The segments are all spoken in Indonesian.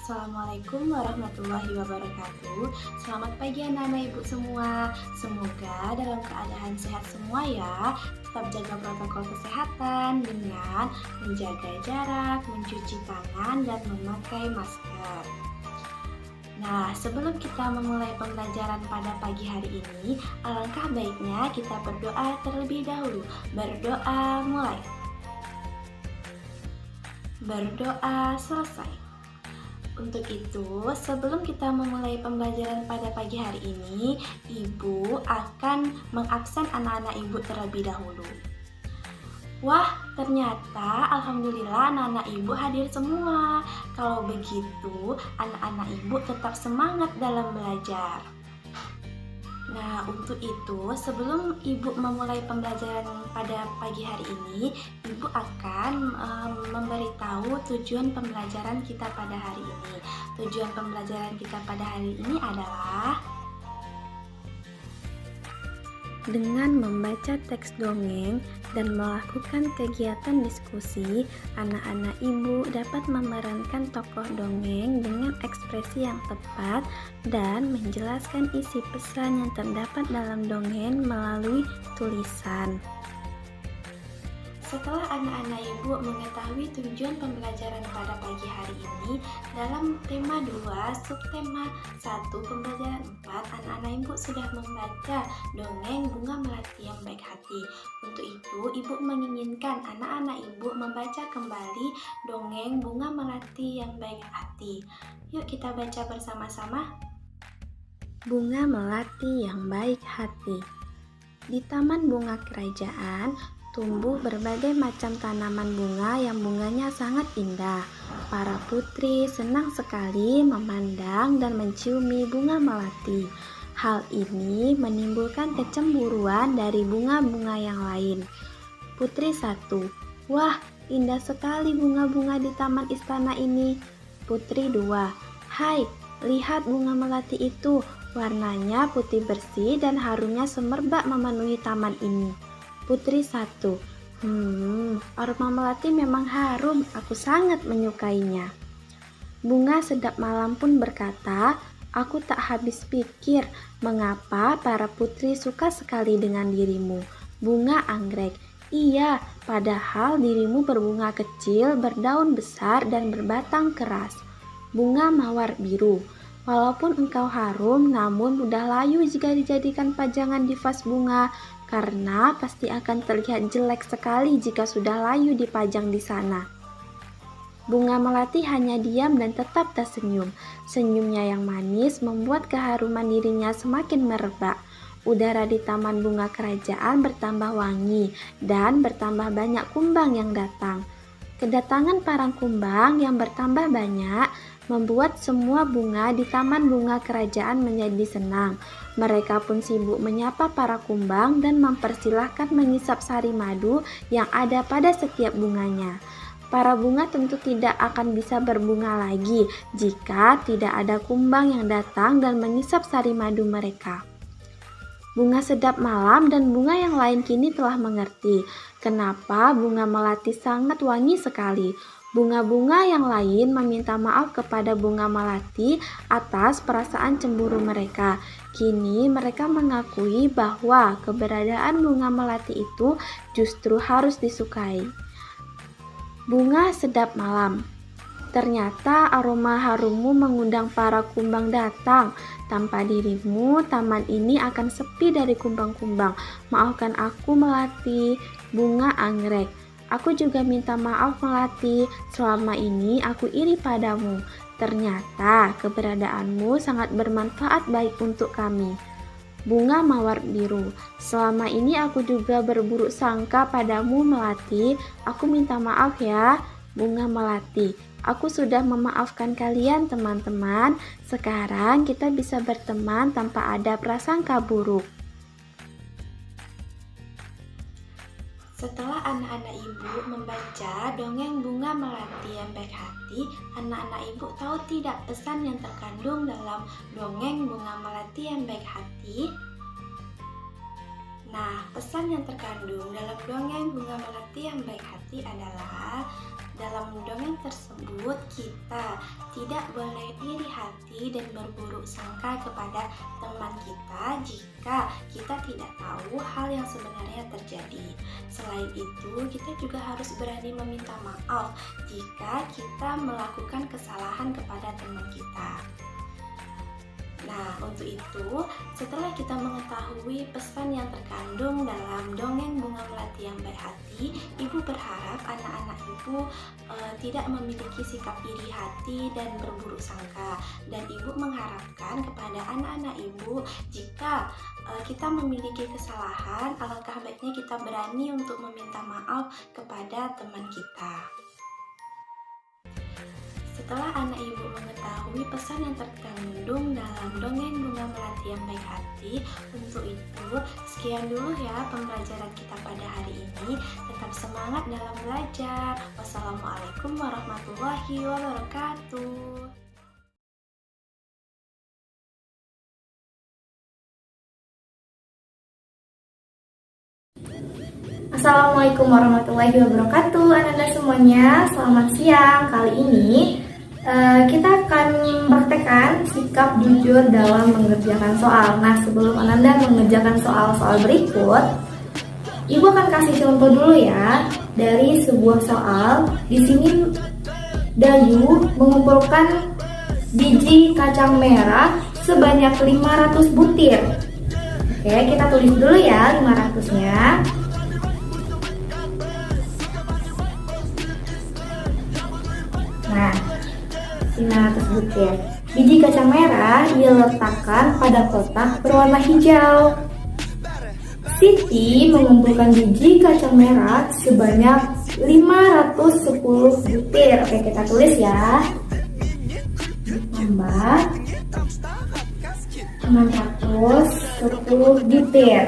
Assalamualaikum warahmatullahi wabarakatuh. Selamat pagi anak-anak ibu semua. Semoga dalam keadaan sehat semua ya. Tetap jaga protokol kesehatan dengan menjaga jarak, mencuci tangan, dan memakai masker. Nah, sebelum kita memulai pembelajaran pada pagi hari ini, alangkah baiknya kita berdoa terlebih dahulu. Berdoa mulai. Berdoa selesai. Untuk itu, sebelum kita memulai pembelajaran pada pagi hari ini, Ibu akan mengabsen anak-anak Ibu terlebih dahulu. Wah, ternyata alhamdulillah anak-anak Ibu hadir semua. Kalau begitu, anak-anak Ibu tetap semangat dalam belajar. Nah, untuk itu, sebelum Ibu memulai pembelajaran pada pagi hari ini, Ibu akan memberitahu tujuan pembelajaran kita pada hari ini. Tujuan pembelajaran kita pada hari ini adalah dengan membaca teks dongeng dan melakukan kegiatan diskusi, anak-anak Ibu dapat memerankan tokoh dongeng dengan ekspresi yang tepat dan menjelaskan isi pesan yang terdapat dalam dongeng melalui tulisan. Setelah anak-anak Ibu mengetahui tujuan pembelajaran pada pagi hari ini, dalam tema 2, subtema 1, pembelajaran 4, anak-anak Ibu sudah membaca dongeng Bunga Melati yang Baik Hati. Untuk itu, Ibu menginginkan anak-anak Ibu membaca kembali dongeng Bunga Melati yang Baik Hati. Yuk kita baca bersama-sama. Bunga Melati yang Baik Hati. Di taman bunga kerajaan, tumbuh berbagai macam tanaman bunga yang bunganya sangat indah. Para putri senang sekali memandang dan menciumi bunga melati. Hal ini menimbulkan kecemburuan dari bunga-bunga yang lain. Putri 1, wah, indah sekali bunga-bunga di taman istana ini. Putri 2, hai, lihat bunga melati itu, warnanya putih bersih dan harumnya semerbak memenuhi taman ini. Putri 1, aroma melati memang harum, aku sangat menyukainya. Bunga Sedap Malam pun berkata, aku tak habis pikir mengapa para putri suka sekali dengan dirimu. Bunga Anggrek, iya, padahal dirimu berbunga kecil, berdaun besar, dan berbatang keras. Bunga Mawar Biru, walaupun engkau harum, namun mudah layu jika dijadikan pajangan di vas bunga, karena pasti akan terlihat jelek sekali jika sudah layu dipajang di sana. Bunga Melati hanya diam dan tetap tersenyum. Senyumnya yang manis membuat keharuman dirinya semakin merebak. Udara di taman bunga kerajaan bertambah wangi dan bertambah banyak kumbang yang datang. Kedatangan para kumbang yang bertambah banyak membuat semua bunga di taman bunga kerajaan menjadi senang. Mereka pun sibuk menyapa para kumbang dan mempersilahkan mengisap sari madu yang ada pada setiap bunganya. Para bunga tentu tidak akan bisa berbunga lagi jika tidak ada kumbang yang datang dan mengisap sari madu mereka. Bunga Sedap Malam dan bunga yang lain kini telah mengerti kenapa bunga melati sangat wangi sekali. Bunga-bunga yang lain meminta maaf kepada bunga melati atas perasaan cemburu mereka. Kini mereka mengakui bahwa keberadaan bunga melati itu justru harus disukai. Bunga Sedap Malam. Ternyata aroma harummu mengundang para kumbang datang. Tanpa dirimu, taman ini akan sepi dari kumbang-kumbang. Maafkan aku, Melati. Bunga Anggrek. Aku juga minta maaf, Melati. Selama ini aku iri padamu. Ternyata keberadaanmu sangat bermanfaat baik untuk kami. Bunga Mawar Biru. Selama ini aku juga berburuk sangka padamu, Melati. Aku minta maaf ya, Bunga Melati. Aku sudah memaafkan kalian, teman-teman. Sekarang kita bisa berteman tanpa ada prasangka buruk. Setelah anak-anak Ibu membaca dongeng Bunga Melati yang Baik Hati, anak-anak Ibu tahu tidak pesan yang terkandung dalam dongeng Bunga Melati yang Baik Hati? Nah, pesan yang terkandung dalam dongeng Bunga Melati yang Baik Hati adalah Dalam dongeng tersebut, kita tidak boleh iri hati dan berburuk sangka kepada teman kita jika kita tidak tahu hal yang sebenarnya terjadi. Selain itu, kita juga harus berani meminta maaf jika kita melakukan kesalahan kepada teman kita. Nah, untuk itu, setelah kita mengetahui pesan yang terkandung dalam dongeng Bunga Melati yang Baik Hati, Ibu berharap anak-anak Ibu tidak memiliki sikap iri hati dan berburuk sangka. Dan Ibu mengharapkan kepada anak-anak Ibu, jika kita memiliki kesalahan, alangkah baiknya kita berani untuk meminta maaf kepada teman kita. Setelah anak ibu mengetahui pesan yang terkandung dalam dongeng Bunga Melati yang Baik Hati, untuk itu sekian dulu ya pembelajaran kita pada hari ini. Tetap semangat dalam belajar. Wassalamualaikum warahmatullahi wabarakatuh. Assalamualaikum warahmatullahi wabarakatuh. Anak-anak semuanya, selamat siang. Kali ini kita akan praktekkan sikap jujur dalam mengerjakan soal. Nah, sebelum Ananda mengerjakan soal-soal berikut, Ibu akan kasih contoh dulu ya dari sebuah soal. Di sini Dayu mengumpulkan biji kacang merah sebanyak 500 butir. Oke, kita tulis dulu ya 500-nya. Nah, 500 butir. Biji kacang merah diletakkan pada kotak berwarna hijau. Siti mengumpulkan biji kacang merah sebanyak 510 butir. Oke, kita tulis ya. Ditambah 610 butir.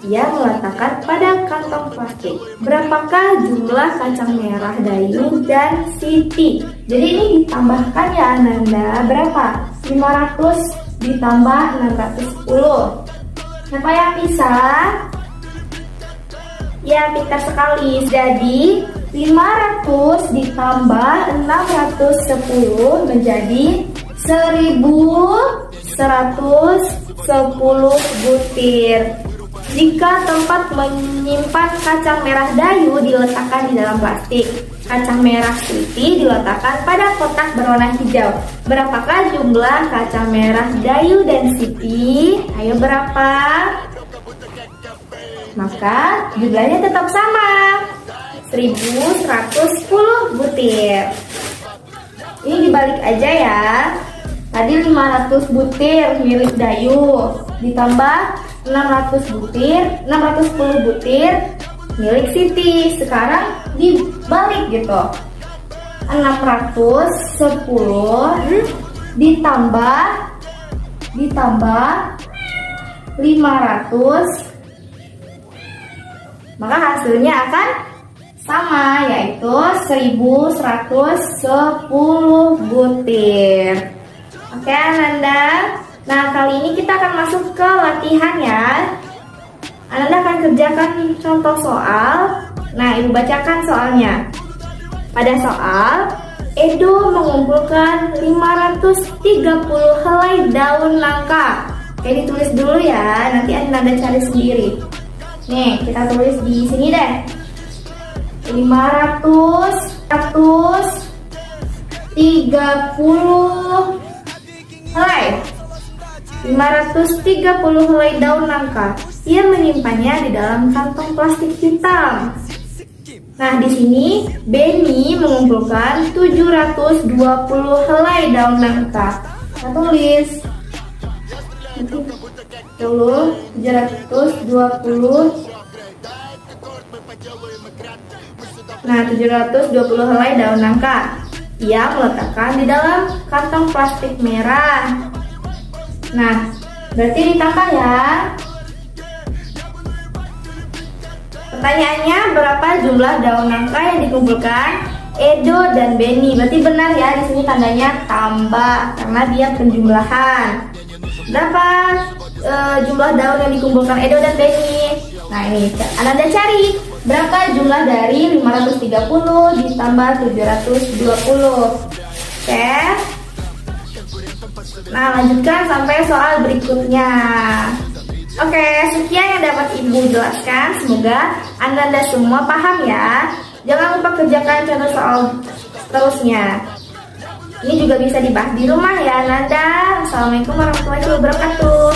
Ia meletakkan pada kantong plastik. Berapakah jumlah kacang merah Dayu dan Siti? Jadi ini ditambahkan ya Ananda. Berapa? 500 ditambah 610. Siapa yang bisa? Ya, pintar sekali. Jadi 500 ditambah 610 menjadi 1110 butir. Jika tempat menyimpan kacang merah Dayu diletakkan di dalam plastik, kacang merah Siti diletakkan pada kotak berwarna hijau, berapakah jumlah kacang merah Dayu dan Siti? Ayo berapa? Maka jumlahnya tetap sama, 1110 butir. Ini dibalik aja ya. Tadi 500 butir milik Dayu, ditambah 610 butir milik Siti. Sekarang dibalik gitu. 610 ditambah 500, maka hasilnya akan sama, yaitu 1110 butir. Oke Ananda. Nah, kali ini kita akan masuk ke latihan ya. Ananda akan kerjakan contoh soal. Nah, Ibu bacakan soalnya. Pada soal, Edo mengumpulkan 530 helai daun nangka. Oke, ditulis dulu ya, nanti Ananda cari sendiri. Nih, kita tulis di sini deh. 530 helai. 530 helai daun nangka. Ia menyimpannya di dalam kantong plastik hitam. Nah, di sini Benny mengumpulkan 720 helai daun nangka. Kita tulis dulu 720. Nah, 720 helai daun nangka. Ia meletakkan di dalam kantong plastik merah. Nah, berarti ditambah ya. Pertanyaannya, berapa jumlah daun nangka yang dikumpulkan Edo dan Benny? Berarti benar ya, di sini tandanya tambah karena dia penjumlahan. Berapa jumlah daun yang dikumpulkan Edo dan Benny? Nah, ini Ananda cari Berapa jumlah dari 530 ditambah 720? Oke. Nah, lanjutkan sampai soal berikutnya. Oke, sekian yang dapat Ibu jelaskan. Semoga Anda semua paham ya. Jangan lupa kerjakan contoh soal seterusnya. Ini juga bisa dibahas di rumah ya, Nanda. Assalamualaikum warahmatullahi wabarakatuh.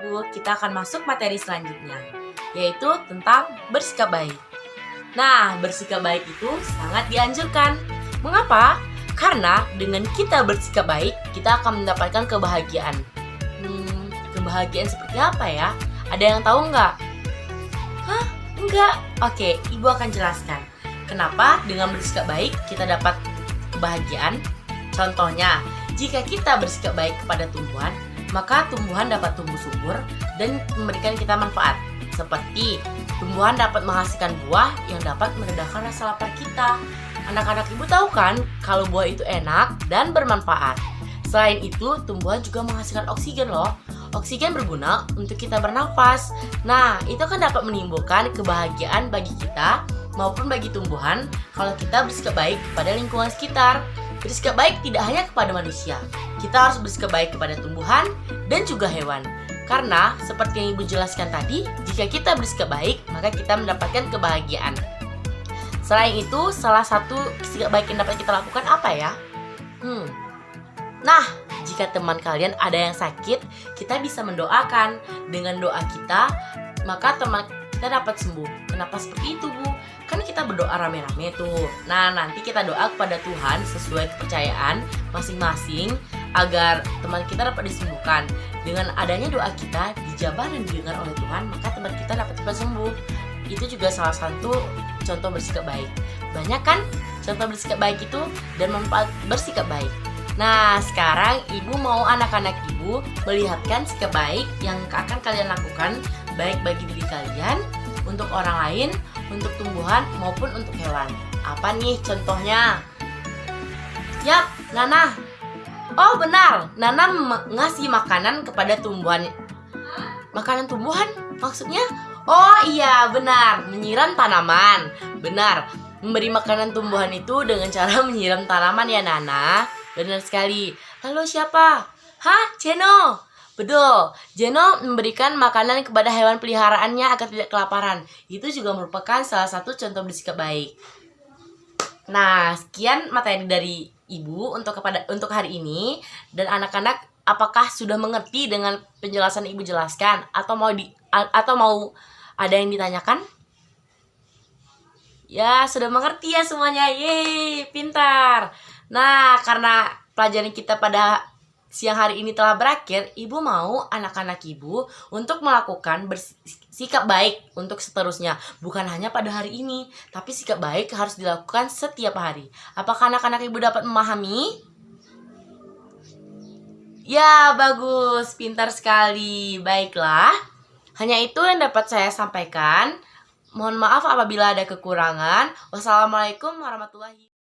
Bu, kita akan masuk materi selanjutnya, yaitu tentang bersikap baik. Nah, bersikap baik itu sangat dianjurkan. Mengapa? Karena dengan kita bersikap baik, kita akan mendapatkan kebahagiaan. Kebahagiaan seperti apa ya? Ada yang tahu nggak? Hah? Enggak? Oke, Ibu akan jelaskan. Kenapa dengan bersikap baik kita dapat kebahagiaan? Contohnya, jika kita bersikap baik kepada tumbuhan, maka tumbuhan dapat tumbuh subur dan memberikan kita manfaat. Seperti tumbuhan dapat menghasilkan buah yang dapat meredakan rasa lapar kita. Anak-anak Ibu tahu kan kalau buah itu enak dan bermanfaat. Selain itu, tumbuhan juga menghasilkan oksigen loh. Oksigen berguna untuk kita bernafas. Nah, itu kan dapat menimbulkan kebahagiaan bagi kita maupun bagi tumbuhan kalau kita bersikap baik kepada lingkungan sekitar. Bersikap baik tidak hanya kepada manusia. Kita harus bersikap baik kepada tumbuhan dan juga hewan. Karena seperti yang Ibu jelaskan tadi, jika kita bersikap baik, maka kita mendapatkan kebahagiaan. Selain itu, salah satu sikap baik yang dapat kita lakukan apa ya? Nah, jika teman kalian ada yang sakit, kita bisa mendoakan. Dengan doa kita, maka teman kita dapat sembuh. Kenapa seperti itu, Bu? Kan kita berdoa rame-rame tuh. Nah, nanti kita doa kepada Tuhan sesuai kepercayaan masing-masing agar teman kita dapat disembuhkan. Dengan adanya doa kita dijabah dan didengar oleh Tuhan, maka teman kita dapat cepat sembuh. Itu juga salah satu contoh bersikap baik. Banyak kan contoh bersikap baik itu dan manfaat bersikap baik. Nah, sekarang Ibu mau anak-anak Ibu melihatkan sikap baik yang akan kalian lakukan, baik bagi diri kalian, untuk orang lain, untuk tumbuhan, maupun untuk hewan. Apa nih contohnya? Yap, Nana. Oh benar, Nana ngasih makanan kepada tumbuhan. Makanan tumbuhan maksudnya? Oh iya, benar, menyiram tanaman. Benar, memberi makanan tumbuhan itu dengan cara menyiram tanaman ya, Nana. Benar sekali. Lalu siapa? Hah? Jeno? Betul, Jeno memberikan makanan kepada hewan peliharaannya agar tidak kelaparan. Itu juga merupakan salah satu contoh bersikap baik. Nah, sekian materi dari Ibu untuk hari ini. Dan anak-anak, apakah sudah mengerti dengan penjelasan Ibu jelaskan? Atau mau ada yang ditanyakan? Ya, sudah mengerti ya semuanya. Yeay, pintar. Nah, karena pelajaran kita pada siang hari ini telah berakhir, Ibu mau anak-anak Ibu untuk melakukan sikap baik untuk seterusnya. Bukan hanya pada hari ini, tapi sikap baik harus dilakukan setiap hari. Apakah anak-anak Ibu dapat memahami? Ya, bagus, pintar sekali. Baiklah, hanya itu yang dapat saya sampaikan. Mohon maaf apabila ada kekurangan. Wassalamualaikum warahmatullahi wabarakatuh.